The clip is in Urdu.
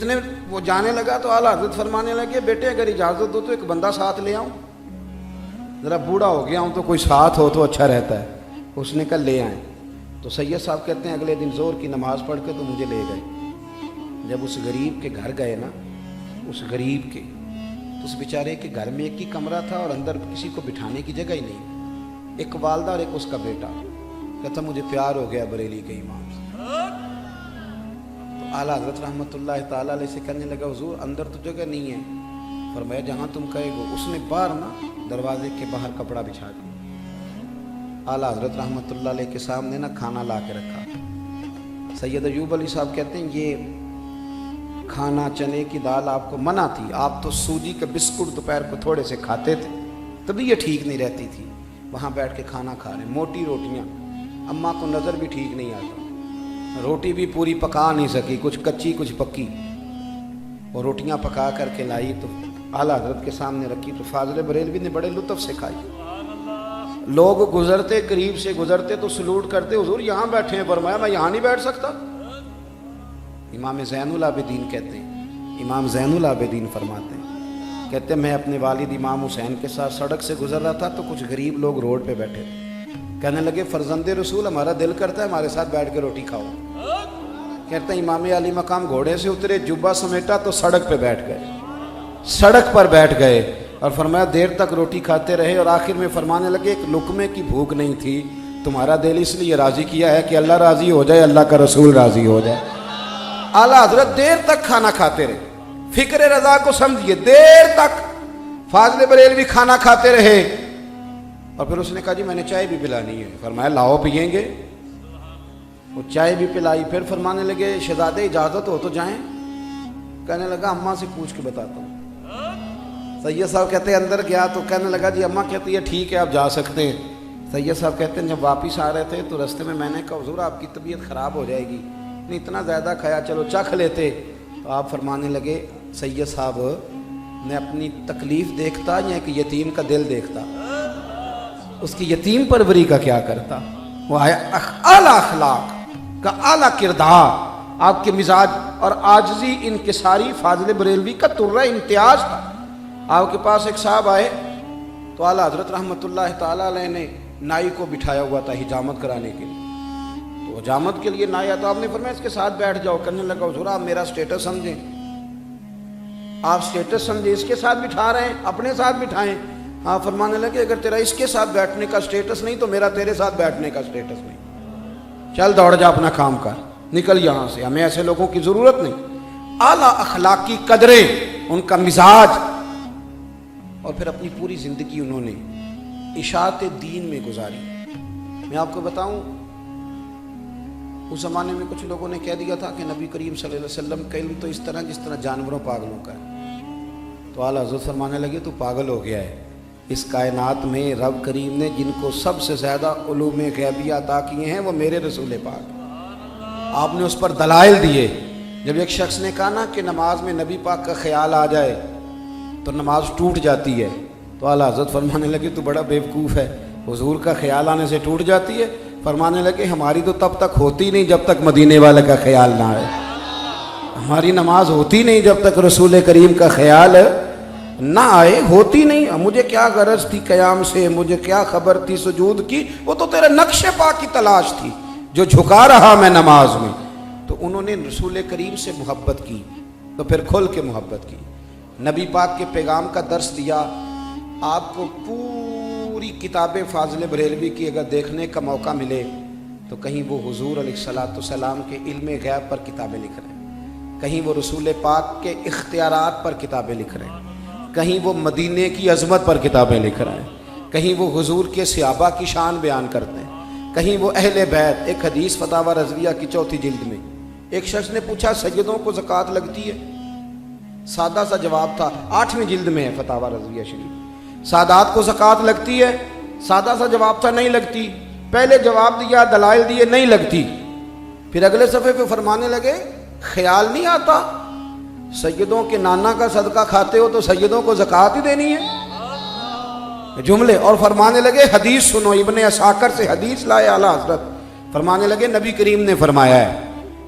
اتنے وہ جانے لگا تو اعلیٰ حضرت فرمانے لگے بیٹے اگر اجازت دو تو ایک بندہ ساتھ لے آؤں، ذرا بوڑھا ہو گیا ہوں تو کوئی ساتھ ہو تو اچھا رہتا ہے۔ اس نے کہا لے آئیں۔ تو سید صاحب کہتے ہیں اگلے دن ظہر کی نماز پڑھ کے تو مجھے لے گئے۔ جب اس غریب کے گھر گئے نا، اس غریب کے، تو اس بیچارے کے گھر میں ایک ہی کمرہ تھا اور اندر کسی کو بٹھانے کی جگہ ہی نہیں، ایک والدہ اور ایک اس کا بیٹا۔ کہتا مجھے پیار ہو گیا بریلی کے امام سے۔ تو اعلیٰ حضرت رحمۃ اللہ تعالیٰ علیہ سے کہنے لگا حضور اندر تو جگہ نہیں ہے۔ فرمایا جہاں تم کہے گو۔ اس نے باہر نا دروازے کے باہر کپڑا بچھا دیا۔ اعلیٰ حضرت رحمۃ اللہ علیہ کے سامنے نا کھانا لا کے رکھا۔ سید ایوب علی صاحب کہتے ہیں یہ کھانا چنے کی دال آپ کو منع تھی، آپ تو سوجی کے بسکٹ دوپہر کو تھوڑے سے کھاتے تھے، تبھی یہ ٹھیک نہیں رہتی تھی۔ وہاں بیٹھ کے کھانا کھا رہے، موٹی روٹیاں، اماں کو نظر بھی ٹھیک نہیں آتا، روٹی بھی پوری پکا نہیں سکی، کچھ کچی کچھ پکی، اور روٹیاں پکا کر کے لائی تو اعلیٰ حضرت کے سامنے رکھی تو فاضل بریلوی نے بڑے لطف سے کھائی۔ لوگ گزرتے، قریب سے گزرتے تو سلوٹ کرتے، حضور یہاں بیٹھے ہیں۔ فرمایا میں یہاں نہیں بیٹھ سکتا۔ امام زین العابدین کہتے ہیں، امام زین العابدین فرماتے ہیں، کہتے ہیں میں اپنے والد امام حسین کے ساتھ سڑک سے گزر رہا تھا تو کچھ غریب لوگ روڈ پہ بیٹھے تھے، کہنے لگے فرزند رسول ہمارا دل کرتا ہے ہمارے ساتھ بیٹھ کے روٹی کھاؤ۔ کہتے ہیں امام علی مقام گھوڑے سے اترے، جبہ سمیٹا تو سڑک پہ بیٹھ گئے، سڑک پر بیٹھ گئے، اور فرمایا دیر تک روٹی کھاتے رہے، اور آخر میں فرمانے لگے ایک لقمے کی بھوک نہیں تھی، تمہارا دل اس لیے راضی کیا ہے کہ اللہ راضی ہو جائے، اللہ کا رسول راضی ہو جائے۔ اعلیٰ حضرت دیر تک کھانا کھاتے رہے، فکر رضا کو سمجھیے، دیر تک فاضل بریلوی کھانا کھاتے رہے، اور پھر اس نے کہا جی میں نے چائے بھی پلانی ہے۔ فرمایا لاؤ پئیں گے۔ وہ چائے بھی پلائی، پھر فرمانے لگے شہزادے اجازت ہو تو جائیں۔ کہنے لگا اماں سے پوچھ کے بتاتا ہوں۔ سید صاحب کہتے ہیں اندر گیا تو کہنے لگا جی اماں کہتی ہے ٹھیک ہے آپ جا سکتے ہیں۔ سید صاحب کہتے ہیں جب واپس آ رہے تھے تو رستے میں نے کہا حضور آپ کی طبیعت خراب ہو جائے گی، نہیں اتنا زیادہ کھایا چلو چکھ لیتے۔ تو آپ فرمانے لگے سید صاحب میں اپنی تکلیف دیکھتا یا ایک یتیم کا دل دیکھتا، اس کی یتیم پروری کا کیا کرتا۔ وہ آیا اعلیٰ اخلاق کا اعلیٰ کردار، آپ کے مزاج اور عاجزی انکساری فاضل بریلوی کا ترہ امتیاز تھا۔ آپ کے پاس ایک صاحب آئے تو اعلیٰ حضرت رحمۃ اللہ تعالیٰ علیہ نے نائی کو بٹھایا ہوا تھا حجامت کرانے کے لیے، تو حجامت کے لیے نائی تو آپ نے فرمایا اس کے ساتھ بیٹھ جاؤ۔ کرنے لگا حضور آپ میرا سٹیٹس سمجھیں، آپ سٹیٹس سمجھیں، اس کے ساتھ بٹھا رہے ہیں اپنے ساتھ بٹھائیں۔ آپ فرمانے لگے اگر تیرا اس کے ساتھ بیٹھنے کا سٹیٹس نہیں تو میرا تیرے ساتھ بیٹھنے کا سٹیٹس نہیں، چل دوڑ جا اپنا کام کر، نکل یہاں سے، ہمیں ایسے لوگوں کی ضرورت نہیں۔ اعلیٰ اخلاقی قدریں، ان کا مزاج، اور پھر اپنی پوری زندگی انہوں نے اشاعت دین میں گزاری۔ میں آپ کو بتاؤں اس زمانے میں کچھ لوگوں نے کہہ دیا تھا کہ نبی کریم صلی اللہ علیہ وسلم کا علم تو اس طرح جس طرح جانوروں پاگلوں کا ہے، تو اعلیٰ حضرت فرمانے لگے تو پاگل ہو گیا ہے، اس کائنات میں رب کریم نے جن کو سب سے زیادہ علوم غیبیہ عطا کیے ہیں وہ میرے رسول پاک، آپ نے اس پر دلائل دیے۔ جب ایک شخص نے کہا نا کہ نماز میں نبی پاک کا خیال آ جائے تو نماز ٹوٹ جاتی ہے، تو اعلیٰ حضرت فرمانے لگے تو بڑا بیوقوف ہے، حضور کا خیال آنے سے ٹوٹ جاتی ہے؟ فرمانے لگے ہماری تو تب تک ہوتی نہیں جب تک مدینے والے کا خیال نہ آئے، ہماری نماز ہوتی نہیں جب تک رسول کریم کا خیال نہ آئے، ہوتی نہیں۔ مجھے کیا غرض تھی قیام سے، مجھے کیا خبر تھی سجود کی، وہ تو تیرے نقش پاک کی تلاش تھی جو جھکا رہا میں نماز میں۔ تو انہوں نے رسول کریم سے محبت کی تو پھر کھل کے محبت کی، نبی پاک کے پیغام کا درس دیا۔ آپ کو پوری کتاب فاضل بریلوی کی اگر دیکھنے کا موقع ملے تو کہیں وہ حضور علیہ الصلوۃ والسلام کے علم غیب پر کتابیں لکھ رہے ہیں، کہیں وہ رسول پاک کے اختیارات پر کتابیں لکھ رہے ہیں، کہیں وہ مدینے کی عظمت پر کتابیں لکھ رہے ہیں، کہیں وہ حضور کے صحابہ کی شان بیان کرتے ہیں، کہیں وہ اہل بیت۔ ایک حدیث فتاوی رضویہ کی 4 جلد میں ایک شخص نے پوچھا سیدوں کو زکوٰۃ لگتی ہے؟ سادہ سا جواب تھا، 8ویں جلد میں ہے فتاوی رضویہ شریف، سادات کو زکوٰۃ لگتی ہے؟ سادہ سا جواب تھا نہیں لگتی۔ پہلے جواب دیا، دلائل دیے، نہیں لگتی۔ پھر اگلے صفحے پہ فرمانے لگے خیال نہیں آتا سیدوں کے نانا کا صدقہ کھاتے ہو تو سیدوں کو زکوٰۃ ہی دینی ہے، جملے۔ اور فرمانے لگے حدیث سنو، ابن عساکر سے حدیث لائے اعلیٰ حضرت، فرمانے لگے نبی کریم نے فرمایا ہے